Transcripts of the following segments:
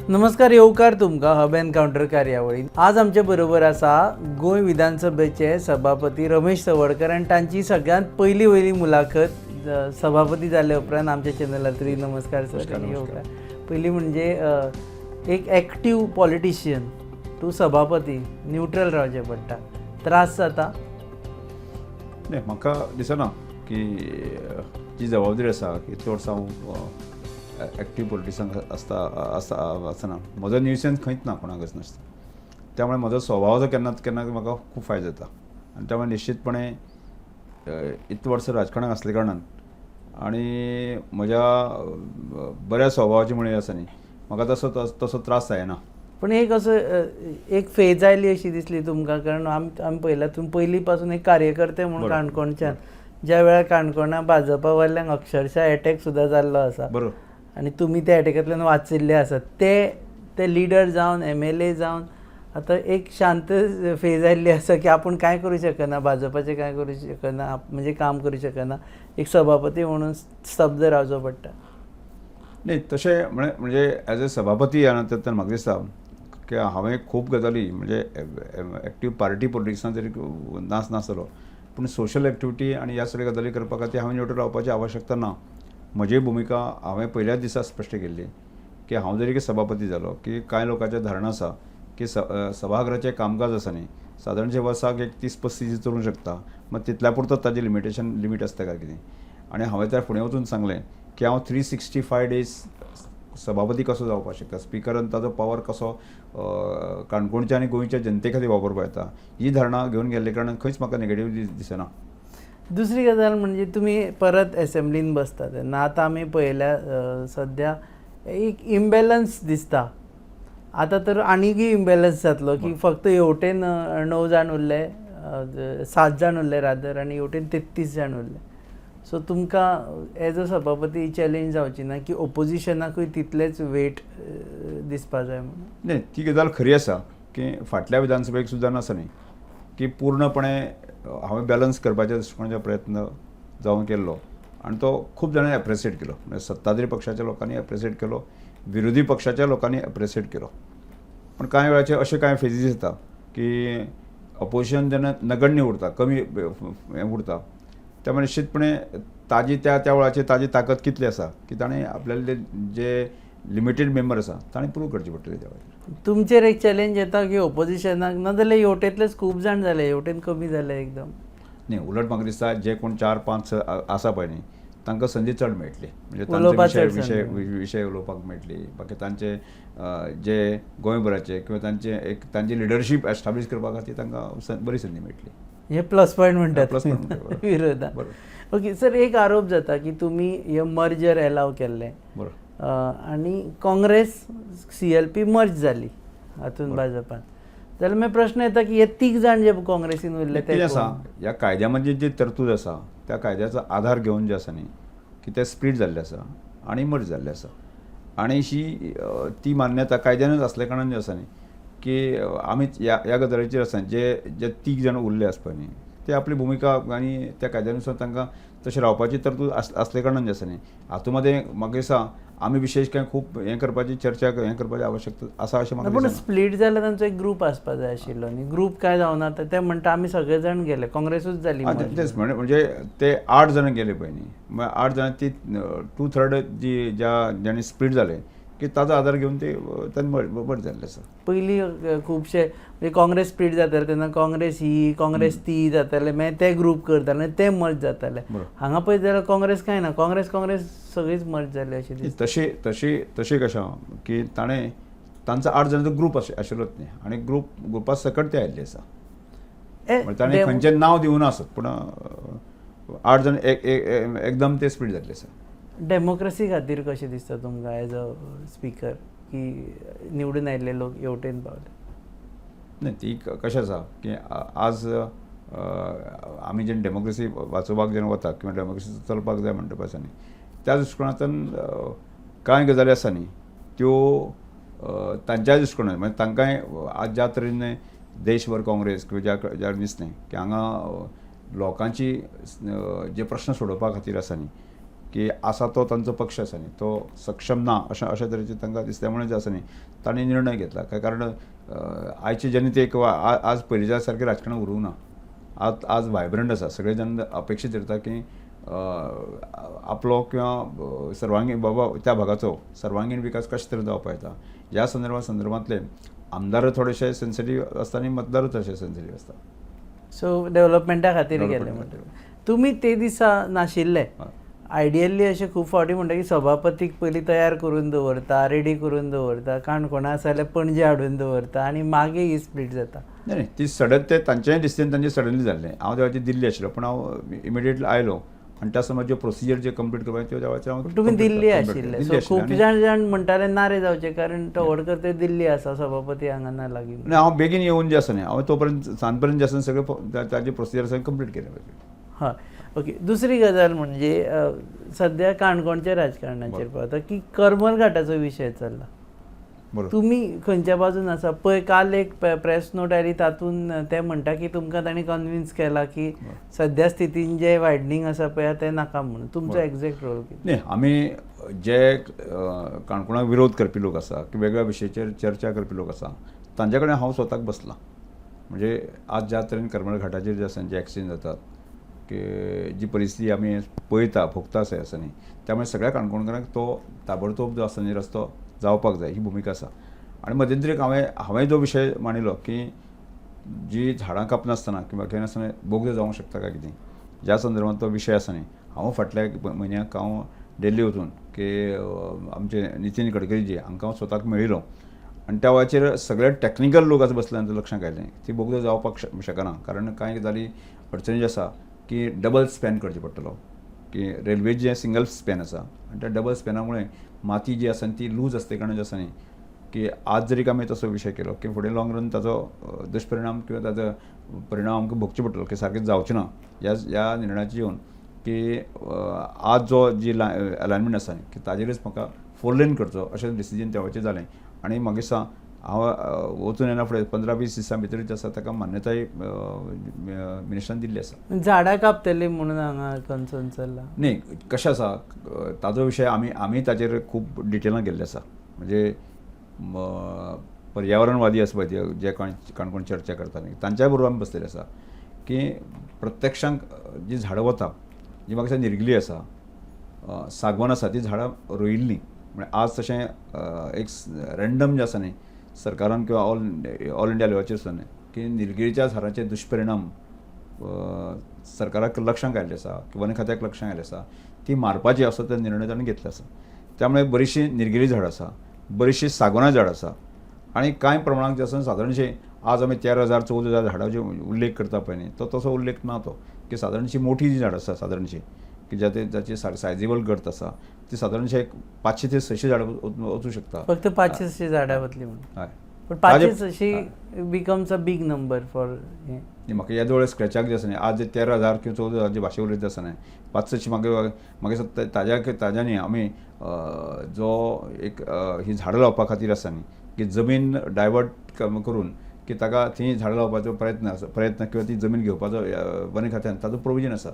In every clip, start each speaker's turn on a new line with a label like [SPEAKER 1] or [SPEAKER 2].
[SPEAKER 1] नमस्कार, येवकार तुमकां हब एनकाउंटर कार्यावळीन. आज आमचे बरोबर आसा गोंय विधानसभेचे सभापती रमेश चवडकर आनी तांची सगळ्यांत वयली मुलाखत सभापती जाले उपरांत आमच्या चॅनलार तरी. नमस्कार सर. येवकार. पयली म्हणजे एक एक्टीव पॉलिटिशियन टू सभापती न्यूट्रल रावचें पडटा. त्रास जाता?
[SPEAKER 2] नाही, म्हाका दिसना की जी जबाबदारी आसा की चडसो हांव एक्टीव पॉलिटिक्सांत आसतना म्हजो न्यूसेन्स खंयच ना, कोणाकच नासता. त्यामुळे म्हजो स्वभाव जो केन्ना केन्ना म्हाका खूब फायदो जाता आनी त्यामुळे निश्चितपणे इतले वर्स राजकारणांत आसले कारणान आनी म्हज्या बऱ्या स्वभावाची म्हणून आसा न्ही, म्हाका तसो त्रास जायना.
[SPEAKER 1] पण एक असं एक फेज आयली अशी दिसली तुमकां, कारण आमी पळयला तुमी पयलीं पासून एक कार्यकर्ते म्हणून काणकोणच्यान, ज्या वेळार काणकोणा भाजपा वयल्यान अक्षरशः एटॅक सुद्दां जाल्लो आसा.
[SPEAKER 2] बरोबर.
[SPEAKER 1] आनी तुमी त्या एटॅकांतल्यान वाचिल्ले आसात. ते लिडर जावन MLA जावन आतां एक शांत फेज आयिल्ली आसा की आपूण कांय करूं शकना, भाजपाचें कांय करूं शकना, म्हणजे काम करूं शकना. एक सभापती म्हणून स्तब्ध रावचो पडटा.
[SPEAKER 2] नाही, तशें म्हणजे एज अ सभापती तर म्हाका दिसता की हांवें खूब गजाली म्हणजे एक्टीव पार्टी पॉलिटिक्सांत जरी नासलो, पूण सोशल एक्टिविटी आनी ह्या सगळ्या गजाली करपा खातीर हांवें न्यूट्रल रावपाची आवश्यकता ना. म्हजी भुमिका हांवें पयल्याच दिसा स्पश्ट केल्ली की हांव जरी की सभापती जालो की कांय लोकांचें धारणा आसा की सभागृहाचें कामकाज आसा न्ही, सादारणशे वर्साक एक 30-35 दीस चलूंक शकता. मग तितल्या पुरतोच ताजें लिमीट आसता काय कितें. आनी हांवें त्या फुडें वचून सांगलें की हांव 365 डेज सभापती कसो जावपाक शकता, स्पिकरान ताजो पावर कसो काणकोणच्या आनी गोंयच्या जनते खातीर वापरपाक येता, ही धारणा घेवन गेल्ले कारणान खंयच म्हाका नेगेटीव दिसना.
[SPEAKER 1] दुसरी गजाल म्हणजे तुम्ही परत असेंब्लीन बसता तेन्ना आतां आमी पळयल्या सद्या एक इम्बॅलन्स दिसता. आतां तर आनीकय इम्बॅलन्स जातलो की फक्त हेवटेन 9 जाण उरले, 7 जाण उरले रादर, आनी हेवटेन 33 जाण उरले. सो तुमकां एज अ सभापती चॅलेंज जावची ना की ओपोजिशनाकूय तितलेच वेट दिसपा जाय म्हणून?
[SPEAKER 2] नाही, ती गजाल खरी आसा की फाटल्या विधानसभेक सुद्दां आसा न्ही की पूर्णपणे हांवें बॅलन्स करपाच्या दृश्टिकोनाचो प्रयत्न जावन केल्लो आनी तो खूब जाणांनी एप्रिसिएट केलो. म्हणजे सत्ताधारी पक्षाच्या लोकांनी एप्रिसिएट केलो, विरोधी पक्षाच्या लोकांनी एप्रिसिएट केलो. पण कांय वेळाचे अशे कांय फेजीस येता की अपोजिशन जेन्ना नगण्य उरता, कमी हें उरता, त्यामुळे निश्चितपणे ताजी त्या वेळाचेर ताजी ताकद कितली आसा की ताणें आपल्याले जे लिमिटेड मेंबर आसा ताणें प्रूव करची पडटली त्या वेळार.
[SPEAKER 1] तुमचेर एक चॅलेंज येता की ओपोजिशनाक नाजाल्यार हेवटेंतलेच खूब जाण जाले, हेवटेन कमी जाले एकदम?
[SPEAKER 2] न्ही, उलट म्हाका दिसता जे कोण 4-5 आसा पळय न्ही, तांकां संदी चड मेळटली. म्हणजे विशय उलोवपाक मेळटली. बाकी तांचे जे गोंयभराचे किंवा तांची लिडरशीप एस्टाब्लीश करपा खातीर तांकां बरी संदी मेळटली.
[SPEAKER 1] हे प्लस पॉयंट म्हणटात
[SPEAKER 2] प्लस पॉयंट
[SPEAKER 1] विरोधात. ओके सर, एक आरोप जाता की तुमी हे मर्जर एलाव केल्लें आनी काँग्रेस CLP मर्ज जाली हातूंत भाजपान. जाल्यार मागीर प्रश्न येता की हे 3 जाण जे काँग्रेसीन उरले ते
[SPEAKER 2] आसा ह्या कायद्या मध्ये जी तरतूद आसा त्या कायद्याचो आधार घेवन जे आसा न्ही की ते स्प्लीट जाल्ले आसा आनी मर्ज जाल्ले आसा. आनी ती मान्यता कायद्यानूच असल्या कारणान जे आसा न्ही की आमी ह्या गजालीचेर आसा जे 3 जाण उरले आसा पळय न्ही, ते आपली भुमिका आनी त्या कायद्यानुसार तांकां तशें रावपाची तरतूद असले कारणान जे आसा न्ही, हातूंत मध्ये म्हाका दिसता आमी विशेष कांय खूब हें करपाची चर्चा हें करपाची आवश्यकता आसा अशें म्हाका
[SPEAKER 1] दिसता.
[SPEAKER 2] दिसना.
[SPEAKER 1] पूण स्प्लीट जाल्यार तांचो एक ग्रूप आसपाक जाय आशिल्लो न्ही. ग्रूप काय जावना ते म्हणटा आमी सगळे जाण गेले, काँग्रेसूच जाली.
[SPEAKER 2] तेच म्हणजे ते 8 जाण गेले पळय न्ही, 8 जाण ती 2/3 ज्यांनी स्प्लीट जाले की ताजो आधार घेवन ते मर्ज जाल्ले आसा.
[SPEAKER 1] पयलीं खुबशे म्हणजे काँग्रेस स्प्लीट जाताले तेन्ना काँग्रेस ती जाताले, मागीर ते ग्रूप करताले, ते मर्ज जाताले. हांगा पळयत जाल्यार काँग्रेस कांय ना, काँग्रेस सगळीच मर्ज जाली अशी दिसता.
[SPEAKER 2] तशी कशें की तांचो 8 जाणांचो ग्रूप आशिल्लोच न्ही आनी ग्रुपा सकट ते आयिल्ले आसा. ताणें खंयचें नांव दिवना आसत पूण 8 जाण एकदम ते स्प्लीट जाल्ले आसा.
[SPEAKER 1] डेमोक्रेसी खातीर कशें दिसता तुमकां एज अ स्पीकर की निवडून आयिल्ले लोक हेवटेन पावले?
[SPEAKER 2] न्ही, ती कशें आसा की आज आमी जेन्ना डेमोक्रेसी वाचोवपाक जेन्ना वतात किंवा डेमोक्रेसी चलपाक जाय म्हणटा आसा न्ही, त्या दृश्टिकोनांतल्यान कांय गजाली आसा न्ही त्यो तांच्या दृश्टिकोनांत म्हणजे तांकांय आज ज्या तरेन देशभर काँग्रेस किंवा ज्या दिसलें की हांगा लोकांची जे प्रश्न सोडोवपा खातीर आसा न्ही की आसा तो तांचो पक्ष आसा न्ही तो सक्षम ना अशा तरेचे तांकां दिसल्यामुळे जे आसा न्ही तांणी निर्णय घेतला काय कारण आयचे जनतेक आज पयलींच्या सारकें राजकारण उरूंक ना. आज व्हायब्रंट आसा सगळे जण अपेक्षीत धरता की आपलो किंवा सर्वांगीण बाबा त्या भागाचो सर्वांगीण विकास कशे तरेन जावपा येता ह्या संदर्भांतले आमदार थोडेशे सेन्सिटीव आसता आनी मतदार तशे सेन्सिटीव आसता.
[SPEAKER 1] सो डेव्हलपमेंटा खातीर गेले
[SPEAKER 2] Development
[SPEAKER 1] म्हणटा तुमी ते दिसा नाशिल्ले. आयडियली अशें खूब फावटी म्हणटा की सभापतीक पयलीं तयार करून दवरता रेडी करून दवरता काणकोणा आसा जाल्यार पणजे हाडून दवरता आनी मागीर ही स्प्लीट जाता.
[SPEAKER 2] नाही ती सडन ते तांचेय डिसिजन तांचे सडनली जाल्लें. हांव देवाची दिल्ली आशिल्लो पूण हांव इमिडिएटली आयलो आनी त्या समज ज्यो प्रोसिजर जे कंप्लीट करपाक त्यो देवाचे हांव
[SPEAKER 1] तुमी दिल्ली
[SPEAKER 2] complete
[SPEAKER 1] आशिल्ले
[SPEAKER 2] दिल्ली
[SPEAKER 1] सो खूब
[SPEAKER 2] आशिल्ले.
[SPEAKER 1] जाण म्हणटाले नारे जावचे कारण तवडकर ते दिल्ली आसा सभापती हांगा ना लागीं.
[SPEAKER 2] आनी हांव बेगीन येवन जे आसा न्ही हांव तो पर्यंत सांज पर्यंत जे आसा सगळे ताजे प्रोसिजर सगळे कंप्लीट केले पाहिजे.
[SPEAKER 1] हय ओके. दुसरी गजाल म्हणजे सद्या काणकोणच्या राजकारणाचेर पावता की करमल घाटाचो विशय चल्ला.
[SPEAKER 2] बरोबर.
[SPEAKER 1] तुमी खंयच्या बाजून आसा पळय काल एक प्रेस नोट आयली तातूंत ते म्हणटा की तुमकां तांणी कन्विन्स केला की सद्या स्थितीन जे वायडनींग आसा पळय तें नाका म्हणून तुमचो एक्झॅक्ट रोल कितें.
[SPEAKER 2] न्ही आमी जे काणकोणाक विरोध करपी लोक आसा की वेगळ्या विशयाचेर चर्चा करपी लोक आसा तांचे कडेन हांव स्वताक बसलां. म्हणजे आज ज्या तरेन करमळ घाटाचेर जे आसा जे एक्सिडेंट जातात की जी परिस्थिती आमी पळयता भोगता आसा न्ही त्यामुळे सगळ्या काणकोणकारांक तो ताबडतोब जो आसा न्ही रस्तो जावपाक जाय ही भुमिका आसा. आनी मध्यंतरीक हांवें जो विशय मांडिल्लो की जी झाडां कापनासतना किंवा खंय नासतना बोगदे जावंक शकता काय कितें ज्या संदर्भात तो विशय आसा न्ही हांव फाटल्या म्हयन्याक हांव दिल्ली वचून की आमचे नितीन गडकरी जी हांकां हांव स्वताक मेळिल्लो आनी त्या वेळाचेर सगळे टॅक्निकल लोक आतां बसल्यानंतर लक्षांत आयलें ती बोगदे जावपाक शकना कारण कांय गजाली अडचणी ज्यो आसा की डबल स्पॅन करचो पडटलो की रेल्वे जे सिंगल स्पॅन आसा आनी त्या डबल स्पॅनामुळे माती जी आसा ती लूज आसते कारण जे आसा न्ही की आज जरी आमी तसो विशय केलो की फुडें लाँग रन ताचो दुश्परिणाम किंवा ताचो परिणाम आमकां भोगचो पडटलो की सारकें जावचें ना ह्या निर्णयाचेर येवन की आज जो जी अलायनमेंट आसा की ताजेरच म्हाका 4 लेन करचो अशें डिसिजन त्या वेळाचेर जालें आनी म्हाका दिसता हांव वचून येना फुडें 15-20 दिसां भितर जी आसा ताका मान्यताय मिनिस्टरान दिल्ली आसा.
[SPEAKER 1] झाडां कापतली म्हणून हांगा कन्सर्न चल्ला.
[SPEAKER 2] न्ही कशें आसा ताजो विशय आमी ताचेर खूब डिटेलान गेल्ले आसा. म्हणजे पर्यावरणवादी आसा पळय जे काणकोण चर्चा करता न्ही तांच्या बरोबर आमी बसलेले आसा की प्रत्यक्षांक जी झाडां वता जी म्हाका निर्गिली आसा सागवान आसा ती झाडां रोयिल्लीं म्हणजे आज तशें एक रँडम जें आसा न्ही सरकारान किंवा ऑल इंडिया लेवलाचेर सुद्दां की निलगिरीच्या झाडांचे दुश्परिणाम सरकाराक लक्षांक आयिल्ले आसा वन खात्याक लक्षांक आयिल्ले आसा ती मारपाची असो तो निर्णय ताणें घेतलो आसा. त्यामुळे बरीचशी निलगिरी झाडां आसा बरीचशी सागवाना झाडां आसा आनी कांय प्रमाणांत जे आसा सादारणशे आज आमी 13,000-14,000 झाडांचे उल्लेख करता पळय न्ही तो तसो उल्लेख ना तो की सादारणशी मोठी जी झाडां आसा सादारणशी की जाची सायजेबल गर्थ आसा ती सादारणशे 500 ते 600 झाडां वचूंक शकता.
[SPEAKER 1] फक्त 500 झाडां वतली म्हणून.
[SPEAKER 2] हय
[SPEAKER 1] पण 500 becomes a big number for हे.
[SPEAKER 2] म्हाका ह्या दोळे स्क्रॅचाक जे आसा न्ही आज जे 13,000 किंवा 14,000 जे भाशे उलयता आसा न्ही 500 म्हाका ताज्यांनी आमी जो एक ही झाडां लावपा खातीर आसा न्ही की जमीन डायवर्ट करून की ताका थंय झाडां लावपाचो प्रयत्न किंवा ती जमीन घेवपाचो वन खात्यान ताजो प्रोविजन आसा.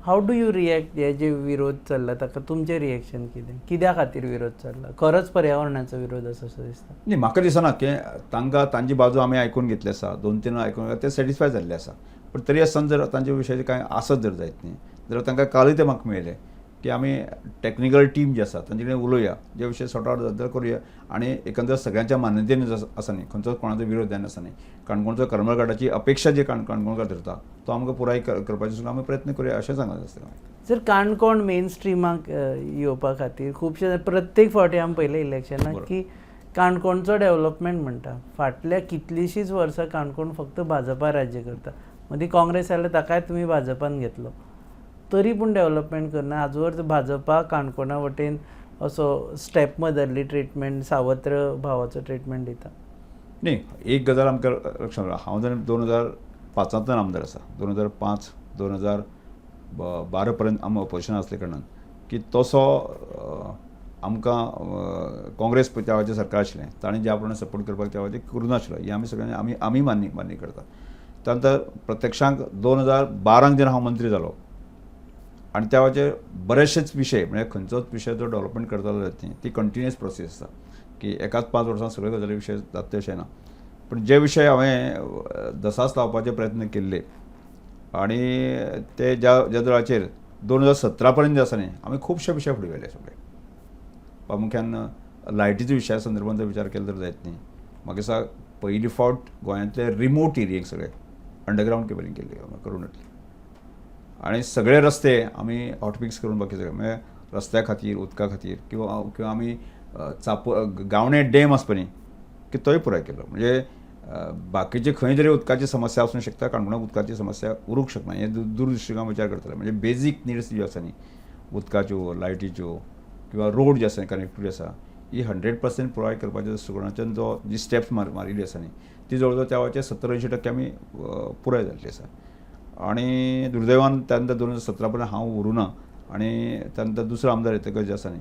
[SPEAKER 1] हाऊ डू यू रिएक्ट हे जे विरोध चल्ला ताका तुमचें रिएक्शन कितें कित्या खातीर विरोध चल्ला खरोच पर्यावरणाचो विरोध असो दिसता.
[SPEAKER 2] न्ही म्हाका दिसना की तांकां तांची बाजू आमी आयकून घेतली आसा 2-3 आयकून ते सॅटिस्फाय जाल्ले आसा पूण तरी आसतना जर तांचे विशयाचेर कांय आसत जर जायत न्ही जाल्यार तांकां कालूय ते म्हाका मेळिल्ले की आमी टॅक्निकल टीम जी आसा तांचे कडेन उलोवया जे विशय सॉर्ट आउट करुया आनी एकंदर सगळ्यांच्या मान्यतेन आसा न्ही खंयचोच कोणाचो विरोध जायना आसा न्ही काणकोणचो करमळ घाटाची अपेक्षा जी काणकोणकार धरता तो आमकां पुराय करपाचो सुद्दां आमी प्रयत्न करुया अशें सांगत आसता.
[SPEAKER 1] जर काणकोण मेन स्ट्रिमाक येवपा खातीर खुबशे प्रत्येक फावटी आमी पयलें इलेक्शनाक की काणकोणचो डेव्हलपमेंट म्हणटा फाटल्या कितलींशींच वर्सां काणकोण फक्त भाजपा राज्य करता मदीं काँग्रेस आयले ताकाय तुमी भाजपान घेतलो तरी पूण डेव्हलपमेंट करना. आजवर भाजपा काणकोणा वटेन असो स्टेप मदरली ट्रिटमेंट सावत्र भावाचो ट्रिटमेंट दिता.
[SPEAKER 2] न्ही एक गजाल आमकां लक्षांत हांव जर 2005 आमदार आसा 2005-2012 पर्यंत आमी ऑपोजिशन आसले कारणान की तसो आमकां काँग्रेस त्या वेळाचें सरकार आशिल्लें ताणें ज्या प्रमाणे सपोर्ट करपाक त्या वेळाचेर करूं नाशिल्लो ही आमी सगळ्यांनी आमी मान्य करता. त्या नंतर प्रत्यक्षांक 2012 जेन्ना हांव मंत्री जालो आनी त्या वेळाचेर बरेचशेच विशय म्हणजे खंयचोच विशय जो डेव्हलपमेंट करतालो जायत न्ही ती कंटिन्युअस प्रोसेस आसा की एकाच 5 वर्सांत सगळे गजाली विशय जाता अशें ना पूण जे विशय हांवें दसास लावपाचे प्रयत्न केल्ले आनी ते ज्या दळाचेर 2017 पर्यंत जे आसा न्ही आमी खुबशे विशय फुडें व्हेले सगळे प्रामुख्यान लायटीच्या विशया संदर्भांत जर विचार केलो तर जायत न्ही म्हाका दिसता पयली फावट गोंयांतले रिमोट एरियेक सगळे अंडरग्रावंड केबलिंग केल्ली करून येतली आनी सगळे रस्ते आमी हॉटफिक्स करून बाकी सगळे म्हणजे रस्त्या खातीर उदका खातीर किंवा आमी गावणे डॅम आसता पळय की तोय पुराय केलो म्हणजे बाकीचे खंय तरी उदकाची समस्या आसूंक शकता काणकोणाक उदकाची समस्या उरूंक शकना हे दूरदृश्टीकोन विचार करतले म्हणजे बेजीक निड्स ज्यो आसा न्ही उदकाच्यो लायटीच्यो किंवा रोड जे आसा कनेक्टिविटी आसा ही 100% पुराय करपाच्या दृश्टीकोनाच्यान जी स्टेप्स मारिल्ली आसा न्ही ती जवळ जवळ त्या वेळाचेर 70-80% आमी पुराय जाल्ली आसा आनी दुर्दैवान त्या नंतर 2017 पर्यंत हांव उरूना आनी त्या नंतर दुसरो आमदार येतकच जे आसा न्ही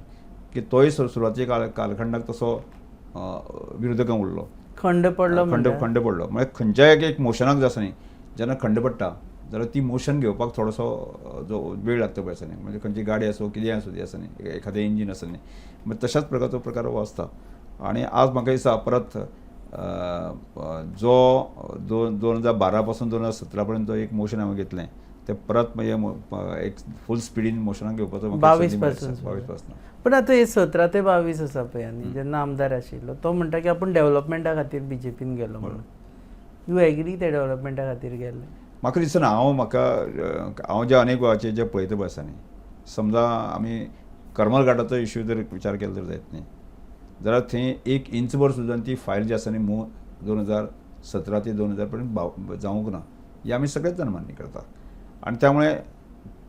[SPEAKER 2] की तोय सुरवातीच्या कालखंडाक तसो विरोधकांक उरलो
[SPEAKER 1] खंड पडलो
[SPEAKER 2] खंड पडलो म्हणजे खंयच्याय एक मोशनाक जे आसा न्ही जेन्ना खंड पडटा जाल्यार ती मोशन घेवपाक थोडोसो जो वेळ लागता पळय आसा न्ही म्हणजे खंयची गाडी आसूं कितेंय आसूं ती आसा न्ही एखादें इंजीन आसा न्ही म्हणजे तशाच प्रकारचो प्रकार हो आसता आनी आज म्हाका दिसता परत जो 2012 पासून 2017 पर्यंत जो एक मोशन हांवें घेतलें तें परत म्हणजे एक फूल स्पिडीन मोशनाक घेवपाचो
[SPEAKER 1] 22 पासून पण आता हे 17 ते 22 आसा पळय आनी जेन्ना आमदार आशिल्लो तो म्हणटा की आपूण डेव्हलपमेंटा खातीर बीजेपीन गेलो म्हणून यू एग्री ते डेव्हलपमेंटा खातीर गेल्ले
[SPEAKER 2] म्हाका दिसना हांव जे अनेक वेळाचेर जे पळयता पळय आसा न्ही समजा आमी करमल घाटाचो इश्यू जर विचार केलो तर जायत न्ही जाल्यार थंय 1 इंचभर सुद्दां ती फायल जी आसा न्ही 2017 ते 2000 पर्यंत जावंक ना ही आमी सगळेच जाण मान्य करता आनी त्यामुळे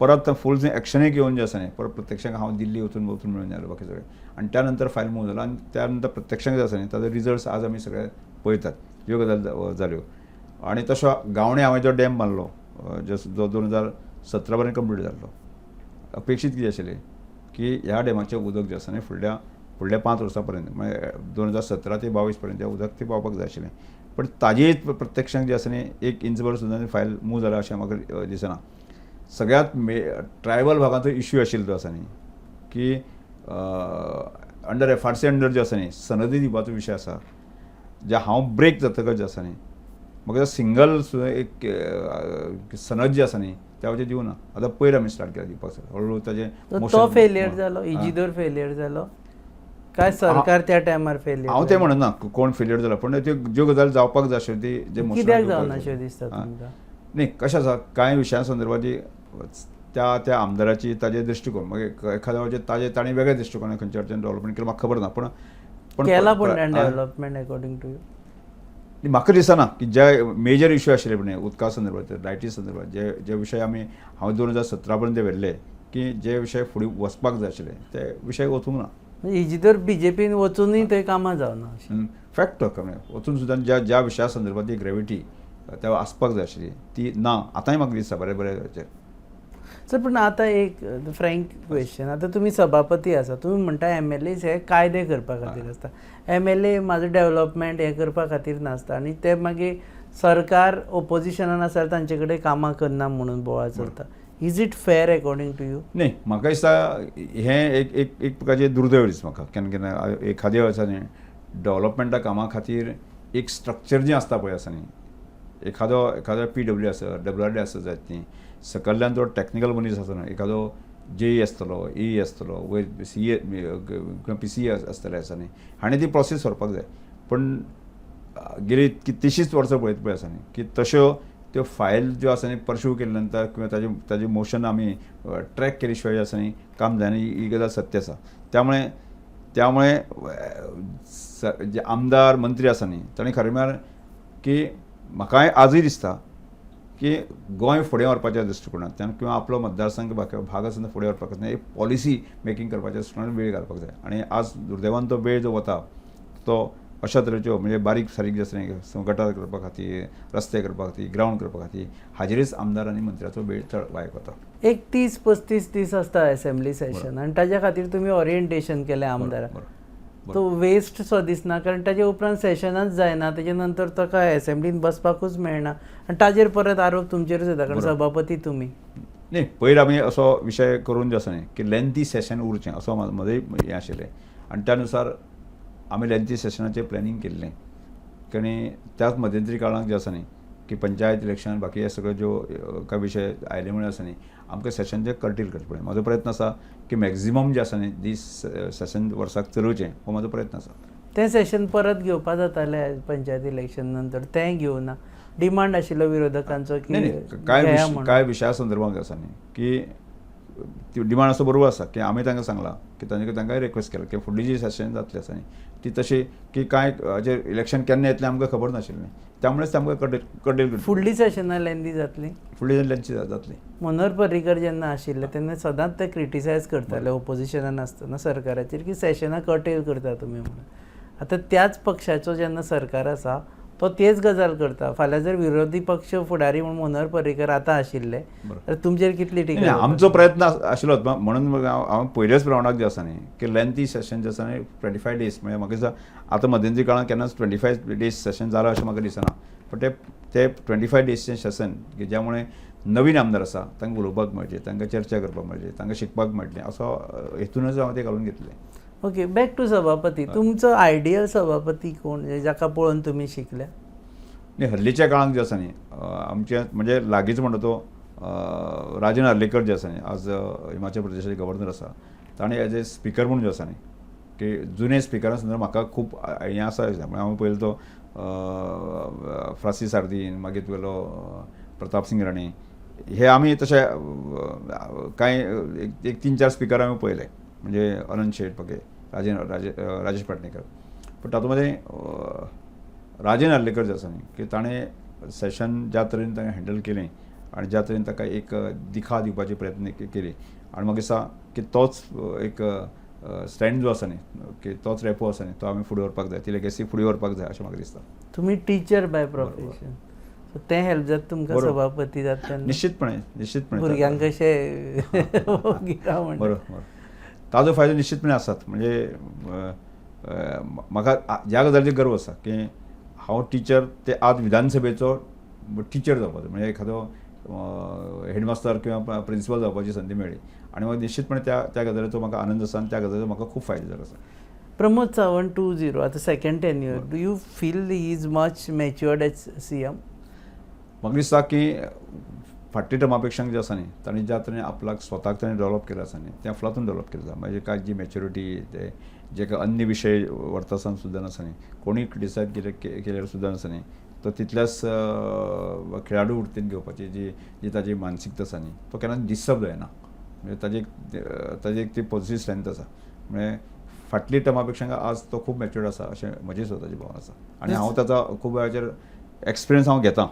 [SPEAKER 2] परत फूल थंय एक्शनूय घेवन जे आसा न्ही परत प्रत्यक्षाक हांव दिल्ली वचून मेळून आयलो बाकी सगळे आनी त्या नंतर फायल मूव जालो आनी त्या नंतर प्रत्यक्षाक जे आसा न्ही ताजो रिजल्ट्स आज आमी सगळे पळयतात ह्यो गजाली जाल्यो आनी तसो गावणे हांवें जो डॅम बांदलो जो 2017 पर्यंत कंप्लीट जाल्लो अपेक्षीत कितें आशिल्लें की ह्या डॅमाचें उदक जें आसा न्ही फुडल्या 5 वर्सां पर्यंत म्हणजे 2017 ते 22 पर्यंत तें उदक ते पावपाक जाय आशिल्लें पण ताजेय प्रत्यक्षाक जे आसा न्ही 1 इंचभर सुद्दां फायल मूव जाला अशें म्हाका दिसना सगळ्यात ट्रायबल भागांचो इश्यू आशिल्लो जो आसा न्ही की अंडर FRC अंडर जे आसा न्ही सनदी दिवपाचो विशय आसा जे हांव ब्रेक जातकच जे आसा न्ही म्हाका सिंगल एक सनद जी आसा न्ही त्या वेळाचेर दिवना आतां पयर आमी स्टार्ट केला दिवपाक हळूहळू ताजें
[SPEAKER 1] तो फेलियर जालो इजिदोर फेलियर जालो काय सरकार त्या टायमार फेलियर
[SPEAKER 2] हांव तें म्हणना कोण फेलियर जाला पण ज्यो गजाली जावपाक जाय आशिल्ल्यो ती जे
[SPEAKER 1] कित्याक जावना अशें दिसता तुमकां
[SPEAKER 2] न्ही कशें आसा कांय विशयां संदर्भाची त्या आमदाराची ताजे दृश्टीकोन मागीर एखाद्या वेळाचेर ताणें वेगळे दृश्टीकोनान खंयच्या वटेन डेव्हलपमेंट केलें म्हाका खबर ना पण
[SPEAKER 1] केला पूण डेव्हलपमेंट अकॉर्डिंग टू यू
[SPEAKER 2] म्हाका दिसना की जे मेजर इश्यू आशिल्ले पण उदका संदर्भात लायटी संदर्भात जे विशय हांवें 2017 पर्यंत व्हेल्ले की जे विशय फुडें वचपाक जाय आशिल्ले ते विशय वचूंक ना
[SPEAKER 1] इजिदोर बीजेपीन वचूनय थंय कामां जावना
[SPEAKER 2] फॅक्ट वचून सुद्दां ज्या विशया संदर्भात ती ग्रेविटी त्या आसपाक जाय आशिल्ली ती ना आतांय म्हाका दिसता बरे
[SPEAKER 1] सर पण आतां एक फ्रँक क्वेश्चन आतां तुमी सभापती आसा तुमी म्हणटा MLAs हे कायदे करपा खातीर आसता MLA म्हाजो डेव्हलपमेंट हे करपा खातीर नासता आनी ते मागीर सरकार ओपोजिशनान आसा तांचे कडेन कामां करना म्हणून बोवाळ चलता is it fair according to you
[SPEAKER 2] न्ही म्हाका दिसता हें एक प्रकारचें दुर्दैव दिसता म्हाका केन्ना एखाद्या आसा न्ही डेव्हलपमेंटा कामा खातीर एक स्ट्रक्चर जें आसता पळय आसा न्ही एखादो PW आसा WRD आसा जायत न्ही सकयल्यान जो टॅक्निकल मनीस आसा न्ही एखादो JE आसतलो EE आसतलो वयर CA किंवा PCA आसतले आसा न्ही हाणें ती प्रोसेस व्हरपाक जाय पण गेली कितलींशींच वर्सां पळयत पळय आसा न्ही की तश्यो त्यो फायल ज्यो आसा न्ही परस्यू केले नंतर किंवा ताजें मोशन आमी ट्रॅक केले शिवाय आसा न्ही काम जायना ही गजाल सत्य आसा त्यामुळे जे आमदार मंत्री आसा न्ही ताणें खरें म्हळ्यार की म्हाकाय आजूय दिसता की गोंय फुडें व्हरपाच्या दृश्टीकोनांतल्यान किंवा आपलो मतदारसंघ भाग आसा फुडें व्हरपाक एक पॉलिसी मेकींग करपाच्या दृश्टीकोनांतल्यान वेळ घालपाक जाय आनी आज दुर्दैवान तो वेळ जो वता तो अशा तरेच्यो म्हणजे बारीक सारीक जे आसा गटार करपा खातीर रस्ते करपा खातीर ग्रावंड करपा खातीर हाजेरच आमदार आनी मंत्र्याचो वेळ चड वायक वता
[SPEAKER 1] एक 30-35 दीस आसता असेंब्ली सेशन आनी ताच्या खातीर तुमी ओरिएंटेशन केलें आमदाराक तो वेस्ट सो दिसना कारण ताजे उपरांत सेशनच जायना तेजे नंतर ताका असेंब्लीन बसपाकूच मेळना आनी ताजेर परत आरोप तुमचेरूच येता कारण सभापती तुमी
[SPEAKER 2] न्ही पयर आमी असो विशय करून जो आसा न्ही की लेंथी सेशन उरचें असो म्हजोय हें आशिल्लें आनी त्या अनुसार आमी लेंथी सेशनाचें प्लॅनिंग केल्लें आनी त्याच मध्यंतरी काळांत जें आसा न्ही की पंचायत इलेक्शन बाकी हे सगळे ज्यो काय विशय आयले म्हणून आसा न्ही आमकां सेशन जे कर्टेल करचें पडलें म्हाजो प्रयत्न आसा की मॅक्झिमम जे आसा न्ही दीस सेशन वर्साक चलोवचें हो म्हाजो प्रयत्न आसा.
[SPEAKER 1] तें सेशन परत घेवपा जातालें पंचायत इलेक्शन नंतर तें घेवना डिमांड आशिल्लो विरोधकांचो की
[SPEAKER 2] नाही
[SPEAKER 1] घेया म्हणून.
[SPEAKER 2] काय विशया संदर्भात आसा न्ही की ती डिमांड असो बरोबर आसा की आमी तांकां सांगलां की तांकांय रिक्वेस्ट केला की फुडली जी सेशन जातली आसा न्ही ती तशी की कांय हाजेर इलेक्शन केन्ना येतलें आमकां खबर नाशिल्लें न्ही त्यामुळेच ते आमकां कर्टेल करचें
[SPEAKER 1] फुडली सेशनां लेंदी जातली.
[SPEAKER 2] फुडली लेंथी जातली.
[SPEAKER 1] मनोहर पर्रीकर जेन्ना आशिल्ले तेन्ना सदांच ते क्रिटिसायज करताले ओपोजिशनान आसतना सरकाराचेर की सेशनां कर्टेल करता तुमी म्हणून. आतां त्याच पक्षाचो जेन्ना सरकार आसा तो तेच गजाल करता. फाल्यां जर विरोधी पक्ष फुडारी म्हणून मनोहर पर्रीकर आतां आशिल्ले तर तुमचेर कितली टिका
[SPEAKER 2] नाही,
[SPEAKER 1] जाता?
[SPEAKER 2] आमचो प्रयत्न आशिल्लो म्हणून मग हांव पयलेच रावंडाक जे आसा न्ही की लेंथी सेशन जे आसा न्ही 25 डेज म्हणजे म्हाका दिसता आतां मध्यंतरी काळांत केन्नाच 25 डेज सेशन जालां अशें म्हाका दिसना पण ते 25 डेजचें सेशन की ज्यामुळे नवीन आमदार आसा तांकां उलोवपाक मेळचें तांकां चर्चा करपाक मेळचें तांकां शिकपाक मेळटलें असो हेतूनच हांव तें घालून घेतलें.
[SPEAKER 1] ओके बॅक टू सभापती. तुमचो आयडियल सभापती कोण जाका पळोवन तुमी शिकल्या?
[SPEAKER 2] नाही हल्लीच्या काळात जे आसा न्ही आमचे म्हणजे लागींच म्हणटा तो राजन अर्लेकर जे आसा न्ही आज हिमाचल प्रदेशाचे गव्हर्नर आसा ताणें एज ए स्पिकर म्हणून जे आसा न्ही की जुने स्पिकरा संदर्भात म्हाका खूब हें आसा हांवें पयलो तो फ्रांसीस सार्दीन मागीर तुगेलो प्रताप सिंग राणे हे आमी तशे कांय एक 3-4 स्पिकर हांवें पळयले म्हणजे अनंत शेट पगे राजेश पाटणेकर पण तातूंत राजन अर्लेकर जे आसा न्ही की ताणें सेशन ज्या तरेन ताणें हँडल केलें आनी ज्या तरेन ताका एक दिखा दिवपाचे प्रयत्न केले आनी म्हाका दिसता की तोच एक स्टँड जो आसा न्ही की तोच रेपो आसा न्ही तो आमी फुडें व्हरपाक जाय ती लेगसी फुडें व्हरपाक जाय अशें म्हाका दिसता.
[SPEAKER 1] तुमी टिचर बाय प्रोफेशन सो तें हेल्प जाता तुमकां सभापती जाता तेन्ना?
[SPEAKER 2] निश्चितपणे
[SPEAKER 1] भुरग्यांक कशें गिरा म्हणटा
[SPEAKER 2] बरोबर ताजो फायदो निश्चितपणे आसात. म्हणजे म्हाका ह्या गजालीचो गर्व आसा की हांव टिचर ते आज विधानसभेचो टिचर जावपाचो म्हणजे एखादो हेडमास्तर किंवा प्रिंसिपल जावपाची संदी मेळ्ळी आनी म्हाका निश्चितपणे त्या गजालीचो म्हाका आनंद आसा आनी त्या गजालीचो म्हाका खूब फायदो जालो आसा.
[SPEAKER 1] प्रमोद सावंत 2-0 आतां second tenure do you feel he is much matured as CM?
[SPEAKER 2] म्हाका दिसता की फाटल्या टर्मा पेक्षा जे आसा न्ही ताणें ज्या तरेन आपल्याक स्वताक ताणें डेवलप केलें आसा न्ही त्या फुलांतून डेवलप केलें आसा म्हणजे काय जी मॅच्युरिटी ते जे काय अन्य विशय व्हरता आसतना सुद्दां आसा न्ही कोणूय क्रिटिसायज केल्यार सुद्दां आसा न्ही तो तितल्याच खेळाडू वृत्तीन घेवपाची जी ताजी मानसिकता आसा न्ही तो केन्ना डिस्टर्ब जायना म्हणजे ताजी एक ती पॉझिटीव स्ट्रेंथ आसा म्हणजे फाटली टर्मा पेक्षा आज तो खूब मॅच्युअर्ड आसा अशें म्हजी स्वताची भावना आसा आनी हांव ताचा खूब वेळाचेर एक्सपिरियन्स हांव घेतां.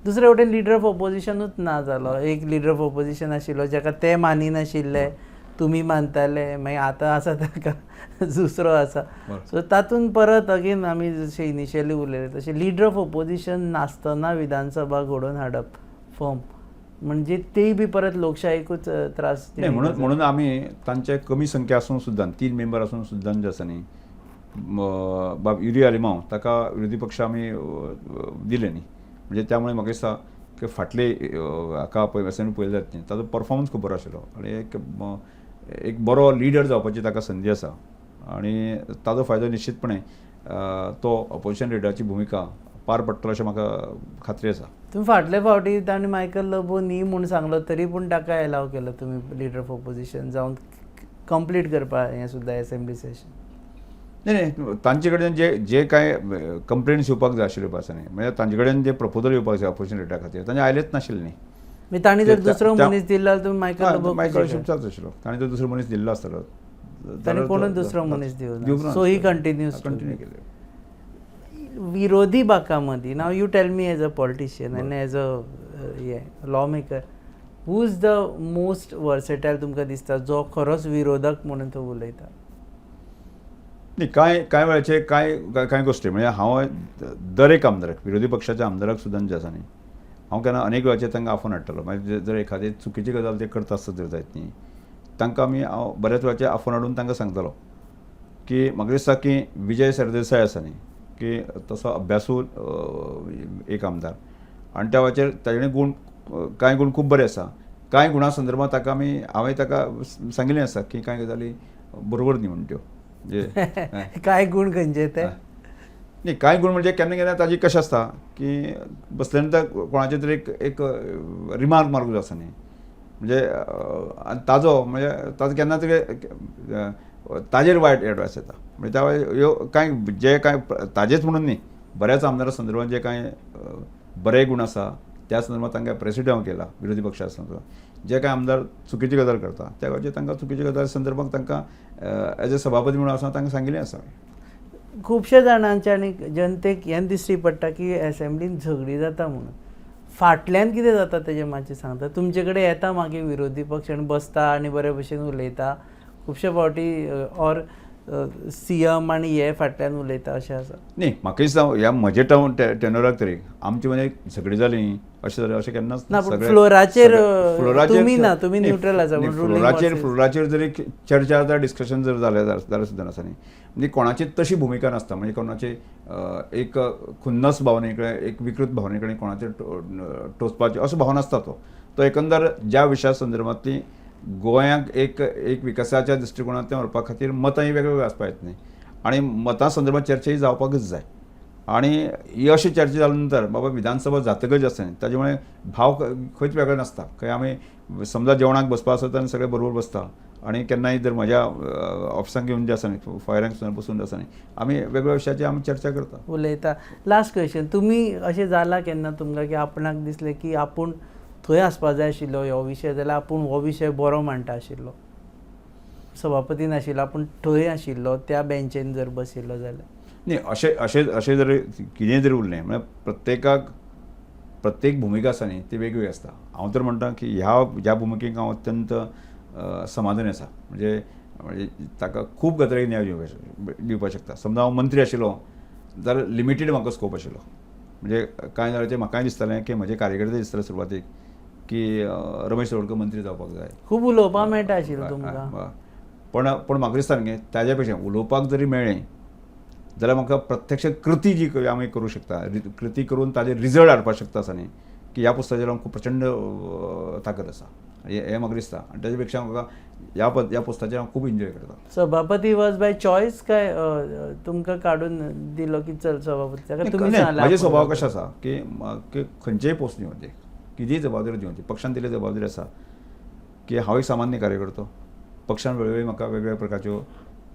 [SPEAKER 1] दुसरे वटेन लिडर ऑफ ऑपोजिशनूच ना जालो. एक लिडर ऑफ ऑपोजिशन आशिल्लो जाका ते मानिनाशिल्ले तुमी मानताले मागीर आतां आसा ताका दुसरो आसा सो तातूंत परत अगेन आमी जशें इनिशियली उलयले तशें लिडर ऑफ ऑपोजिशन नासतना विधानसभा घडोवन हाडप फॉर्म म्हणजे तेय बी परत लोकशायेकूच त्रास.
[SPEAKER 2] म्हणून आमी तांचे कमी संख्या आसून सुद्दां 3 मेंबर आसून सुद्दां जे आसा न्ही बाब युरी आलिमांव ताका विरोधी पक्ष आमी दिले न्ही म्हणजे त्यामुळे म्हाका दिसता की फाटले हाका असेंब्ली पळयले जायत न्ही ताजो परफॉर्मन्स खूब बरो आशिल्लो आनी एक बरो लिडर जावपाची ताका संदी आसा आनी ताजो फायदो निश्चितपणे तो ऑपोजिशन लिडराची भुमिका पार पडटलो अशें म्हाका खात्री आसा.
[SPEAKER 1] तुमी फाटले फावटी ताणें मायकल लोबो न्ही म्हूण सांगलो तरी पूण ताका एलाव केलो तुमी लिडर ऑफ ऑपोजिशन जावन कंप्लीट करपाक हें सुद्दां एसेंब्ली सेशन?
[SPEAKER 2] नाही तांचे कडेन जे काय कंप्लेंट्स येवपाक जाय आशिल्ल्यो आसा न्ही म्हणजे तांचे कडेन जे प्रपोजल येवपाक जाय ऑपोजिशन लिडरा खातीर तांचे आयलेच नाशिल्ले न्ही.
[SPEAKER 1] मागीर ताणी जर दुसरो मनीस दिलो जाल्यार तुमी
[SPEAKER 2] मायकल शिवचाच आशिल्लो ताणें जर दुसरो मनीस दिल्लो आसतलो
[SPEAKER 1] ताणें कोणूच दुसरो मनीस दिवना सो ही कंटिन्यू
[SPEAKER 2] केले.
[SPEAKER 1] विरोधी बाका मदीं नाव you tell me as a politician आनी as a law maker who is the most versatile तुमकां दिसता जो खरोच विरोधक म्हणून तो उलयता?
[SPEAKER 2] नाही कांय वेळाचे कांय गोश्टी म्हणजे हांव दर एक आमदाराक विरोधी पक्षाच्या आमदाराक सुद्दां जे आसा न्ही हांव केन्ना अनेक वेळाचेर तांकां आफोन हाडटलो म्हणजे जर एखादी चुकीची गजाल ते करता आसत जर जायत न्ही तांकां हांव बऱ्याच वेळाचेर आफोन हाडून तांकां सांगतालो की म्हाका दिसता की विजय सरदेसाय आसा न्ही की तसो अभ्यासू एक आमदार आनी त्या वेळाचेर ताजे कांय गूण खूब बरे आसा कांय गुणां संदर्भात हांवें ताका सांगिल्लें आसा की कांय गजाली बरोबर न्ही म्हण त्यो म्हणजे
[SPEAKER 1] काय गुण खंयचे ते?
[SPEAKER 2] न्ही कांय गुण म्हणजे केन्ना केन्ना ताजी कशें आसता की बसले नंतर कोणाचे तरी एक रिमार्क मारूंक जाय आसा न्ही म्हणजे आनी ताजो केन्ना तरी ताजेर वायट एडवायस येता म्हणजे त्या ह्यो कांय जे कांय ताजेच म्हणून न्ही बऱ्याच आमदारा संदर्भात जे कांय बरे गुण आसा त्या संदर्भात तांकां प्रेसिडेंट हांव केला विरोधी पक्ष आसतना जे कांय आमदार चुकीची गजाल करता त्या वेळाचेर तांकां चुकीच्या गजाली संदर्भात तांकां एज अ सभापती म्हणून आसा तांकां सांगिल्लें आसा.
[SPEAKER 1] खुबशे जाणांचे आनी जनतेक हें दिश्टी पडटा की एसेंब्लीन झगडी जाता म्हणून. फाटल्यान कितें जाता तेजें मातशें सांगता. तुमचे कडेन येता मागीर विरोधी पक्ष आनी बसता आनी बरे भशेन उलयता. खुबशे फावटी ऑर सीएम आनी हे फाटल्यान उलयता अशें आसा.
[SPEAKER 2] न्ही म्हाका दिसता ह्या म्हजे टेनराक तरी आमची म्हणजे झगडी जाली अशें जालें अशें केन्नाच
[SPEAKER 1] ना पूण फ्लोराचेर तुमी ना तुमी न्यूट्रल आसा पूण
[SPEAKER 2] फ्लोराचेर जरी चर्चा जाता डिस्कशन जर जालें जाल्यार सुद्दां आसा न्ही म्हणजे कोणाची तशी भुमिका नासता म्हणजे कोणाची एक खुन्नस भावने कडेन एक विकृत भावने कडेन कोणाचेर टोचपाची असो भाव नासता तो एकंदर ज्या विशया संदर्भांतली गोंयांक एक विकासाच्या दृश्टिकोनांतल्यान व्हरपा खातीर मतां ही वेगवेगळी आसपा येत न्ही आनी मतां संदर्भात चर्चा ही जावपाकच जाय आनी ही अशी चर्चा जाल्या नंतर बाबा विधानसभा जातकच आसा न्ही ताजे मुळे भाव खंयच वेगळो नासता खंय आमी समजा जेवणाक बसपा आसता तेन्ना सगळे बरोबर बसता आनी केन्नाय जर म्हज्या ऑफिसांत येवन जे आसा न्ही फायरांक सुद्दां बसून आसा न्ही आमी वेगवेगळ्या विशयाचेर आमी चर्चा करता
[SPEAKER 1] उलयता. लास्ट क्वेश्चन तुमी अशें जाला केन्ना तुमकां की आपणाक दिसलें की आपूण थंय आसपा जाय आशिल्लो ह्यो विशय जाल्यार आपूण हो विशय बरो मांडटा आशिल्लो सभापती नाशिल्लो आपूण थंय आशिल्लो त्या बेंचेन जर बशिल्लो जाल्यार
[SPEAKER 2] न्ही अशें जर कितेंय जरी उरलें म्हळ्यार प्रत्येक भुमिका आसा न्ही ती वेगळी आसता. हांव तर म्हणटा की ह्या भुमिकेक हांव अत्यंत समाधानी आसा म्हणजे ताका खूब गजाली न्याय दिवपाक शकता. समजा हांव मंत्री आशिल्लो जाल्यार लिमिटेड म्हाका स्कोप आशिल्लो म्हणजे कांय जाणांचें म्हाकाय दिसतालें की म्हजे कार्यकर्ते दिसताले सुरवातेक की रमेश तवडकर मंत्री जावपाक जाय
[SPEAKER 1] खूब उलोवपाक मेळटा आशिल्लो तुमकां
[SPEAKER 2] पण म्हाका दिसता न्ही ताज्या पेक्षा उलोवपाक जरी मेळ्ळें जाल्यार म्हाका प्रत्यक्ष कृती जी आमी करूं शकता कृती करून ताजे रिजल्ट हाडपाक शकता आसा न्ही की ह्या पुस्तकाचेर हांव खूब प्रचंड ताकद आसा हें म्हाका दिसता आनी ताजे पेक्षा म्हाका ह्या पुस्तकाचेर हांव खूब एन्जॉय करता.
[SPEAKER 1] सभापती वॉज बाय चॉयस काय तुमकां काडून दिलो की चल सभापती तुमी
[SPEAKER 2] म्हजे स्वभाव कशें आसा की खंयचेय पोस्ट दिवचे कितेंय जबाबदारी दिवची पक्षान दिली जबाबदारी आसा की हांव एक सामान्य कार्यकर्तो पक्षान वेळोवेळी म्हाका वेगवेगळ्या प्रकारच्यो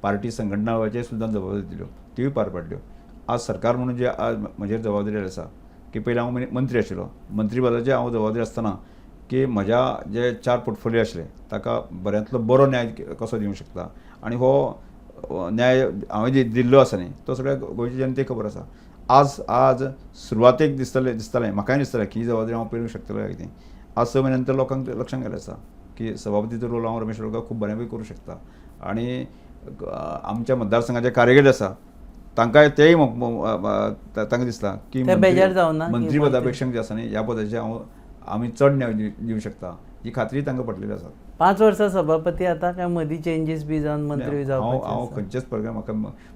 [SPEAKER 2] पार्टी संघटना वेळाचेर सुद्दां जबाबदारी दिल्यो त्योय पार पाडल्यो. आज सरकार म्हणून जे आज म्हजेर जबाबदारी आसा की पयलीं हांव मंत्री आशिल्लो मंत्री पदाचे हांव जबाबदारी आसतना की म्हज्या जे 4 पोर्टफोलियो आसले ताका बऱ्यांतलो बरो न्याय कसो दिवंक शकता आनी हो न्याय हांवें दिल्लो आसा न्ही तो सगळ्या गोंयच्या जनतेक खबर आसा. आज सुरवातेक दिसतालें म्हाकाय दिसतालें की ही जबाबदारी हांव पेलूंक शकतलो काय कितें. आज 6 म्हयन्या नंतर लोकांक लक्षांत गेलें आसा की सभापतीचो रोल हांव रमेश तवडकर खूब बऱ्यापैकी करूं शकता आनी आमच्या मतदारसंघाचे कार्यकर्ते आसा तांकांय तेय तांकां दिसता की मंत्री पदा पेक्षा जे आसा न्ही ह्या पदाचे आमी चड न्याय दिवंक शकता ही खात्री तांकां पटलेली आसा.
[SPEAKER 1] 5 वर्सां सभापती आता काय मदीं चेंजीस बी जावन मंत्री जावपाचे
[SPEAKER 2] हांव खंयचेच प्रकार म्हाका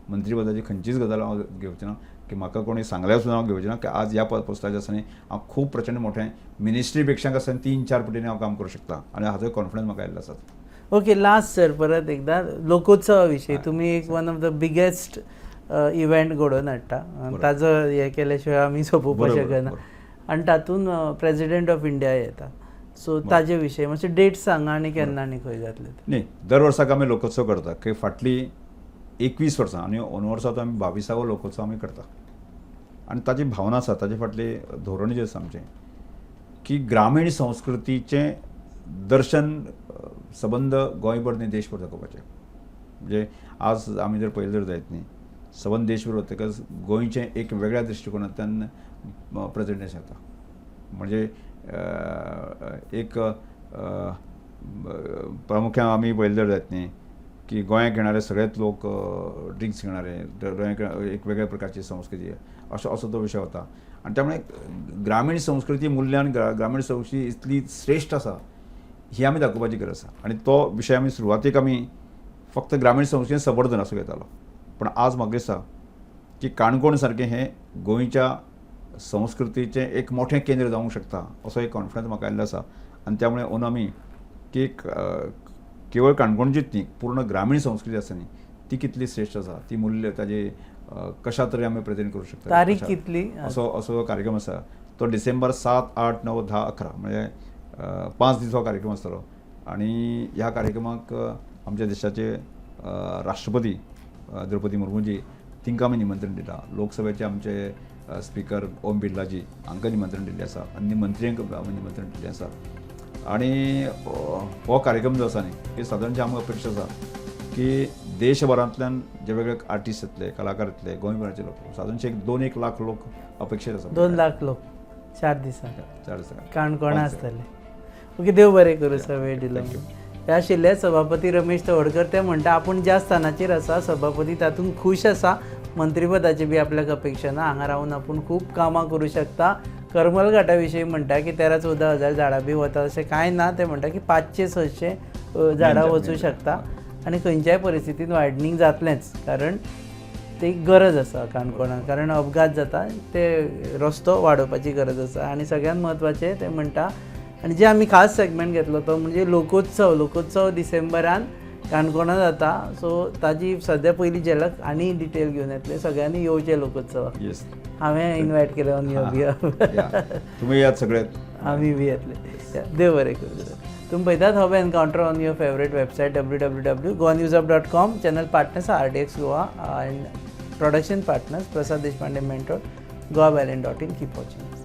[SPEAKER 2] मंत्री पदाची खंयचीच गजाल हांव घेवचें ना की म्हाका कोणी सांगल्यार सुद्दां हांव घेवचें ना की आज ह्या पोस्टाचेर आसा न्ही हांव खूब प्रचंड मोठें मिनिस्ट्री पेक्षा आसा 3-4 पटींनी हांव काम करूं शकता आनी हाजो कॉन्फिडन्स म्हाका आयिल्लो आसा.
[SPEAKER 1] ओके लास्ट सर परत एकदा लोकोत्सवा विशीं तुमी एक one of the biggest event घडोवन हाडटा ताजो हें केल्या शिवाय आमी सोंपोवपाक शकना आनी तातूंत प्रेजिडेंट ऑफ इंडिया येता सो ताजे विशयी मातशे डेट सांगा आनी केन्ना आनी खंय जातले
[SPEAKER 2] न्ही दर वर्साक आमी लोकोत्सव करता की फाटली 21 वर्सां आनी अंदू वर्सा आमी 22वो लोकोत्सव आमी करता आनी ताजी भावना आसा ताजे फाटली धोरण जें आसा आमचें की ग्रामीण संस्कृतीचें दर्शन सबंद गोंयभर न्ही देशभर दाखोवपाचें म्हणजे आज आमी जर पळयलें जर जायत न्ही सबंद देशभर वतकच गोंयचें एक वेगळ्या दृश्टिकोनांतल्यान प्रेजेंटेशन येता म्हणजे एक प्रामुख्यान आमी पळयलें जर जायत न्ही की गोंयांत येणारे सगळेच लोक ड्रिंक्स घेणारे गोंयांत एक वेगळ्या प्रकारची संस्कृती असो तो विशय होता आनी त्यामुळे ग्रामीण संस्कृती मूल्यान ग्रामीण संस्कृती इतली श्रेश्ठ आसा ही आमी दाखोवपाची गरज आसा आनी तो विशय आमी सुरवातेक आमी फक्त ग्रामीण संस्कृतीन संवर्धन असो घेतालो पण आज म्हाका दिसता की काणकोण सारकें हें गोंयच्या संस्कृतीचें एक मोठें केंद्र जावंक शकता असो एक कॉन्फिडन्स म्हाका आयिल्लो आसा आनी त्यामुळे ओनमी की केवळ काणकोणचीच न्ही पूर्ण ग्रामीण संस्कृती आसा न्ही ती कितली श्रेश्ठ आसा ती मूल्य ताजे कशा तरी आमी प्रेजेंट करूं शकता
[SPEAKER 1] तारीख कितली
[SPEAKER 2] असो कार्यक्रम आसा तो डिसेंबर 7, 8, 9, 10, 11 म्हणजे 5 दीस हो कार्यक्रम आसतलो आनी ह्या कार्यक्रमाक आमच्या देशाचे राष्ट्रपती द्रौपदी मुर्मूजी तिंका आमी निमंत्रण दिलां लोकसभेचे आमचे स्पीकर ओम बिर्लाजी हांकां निमंत्रण दिल्लें आसा आनी मंत्र्यांक आमी निमंत्रण दिल्लें आसा आनी हो कार्यक्रम जो आसा न्ही हे सादारणशे आमकां अपेक्षा आसा की देशभरांतल्यान जे वेगळे आर्टिस्ट येतले कलाकार येतले गोंयभराचे लोक सादारणशे 2-1 लाख लोक अपेक्षीत आसा
[SPEAKER 1] 2 लाख लोक 4 दिसांक
[SPEAKER 2] 4 दिसांक
[SPEAKER 1] काणकोणा आसतले ओके देव बरें करूं सर वेळ दिलो हे आशिल्ले सभापती रमेश तवडकर ते म्हणटा आपूण ज्या स्थानाचेर आसा सभापती तातूंत खूश आसा मंत्रीपदाची बी आपल्याक अपेक्षा ना हांगा रावन आपूण खूब कामां करूं शकता करमल घाटा विशीं म्हणटा की 13-14 हजार झाडां बी वता अशें कांय ना ते म्हणटा की 500-600 झाडां वचूं शकता आनी खंयच्याय परिस्थितींत वायडनींग जातलेंच कारण ती गरज आसा काणकोणाक कारण अपघात जाता ते रस्तो वाडोवपाची गरज आसा आनी सगळ्यांत म्हत्वाचें ते म्हणटा आनी जे आमी खास सेगमेंट घेतलो तो म्हणजे लोकोत्सव डिसेंबरान काणकोणा जाता सो ताजी सद्या पयली झलक आनी डिटेल घेवन येतले सगळ्यांनी येवचे लोकोत्सवाक
[SPEAKER 2] येस
[SPEAKER 1] हांवें इनवायट केलें ऑन युअर बिहाफ
[SPEAKER 2] तुमी यात सगळे
[SPEAKER 1] आमी बी येतले देव बरें करूं सर तुम पळयतात hub encounter on your favourite website www.goanewsup.com channel partners RDX Goa and production partners Prasad Deshpande mentor goabalance.in keep watching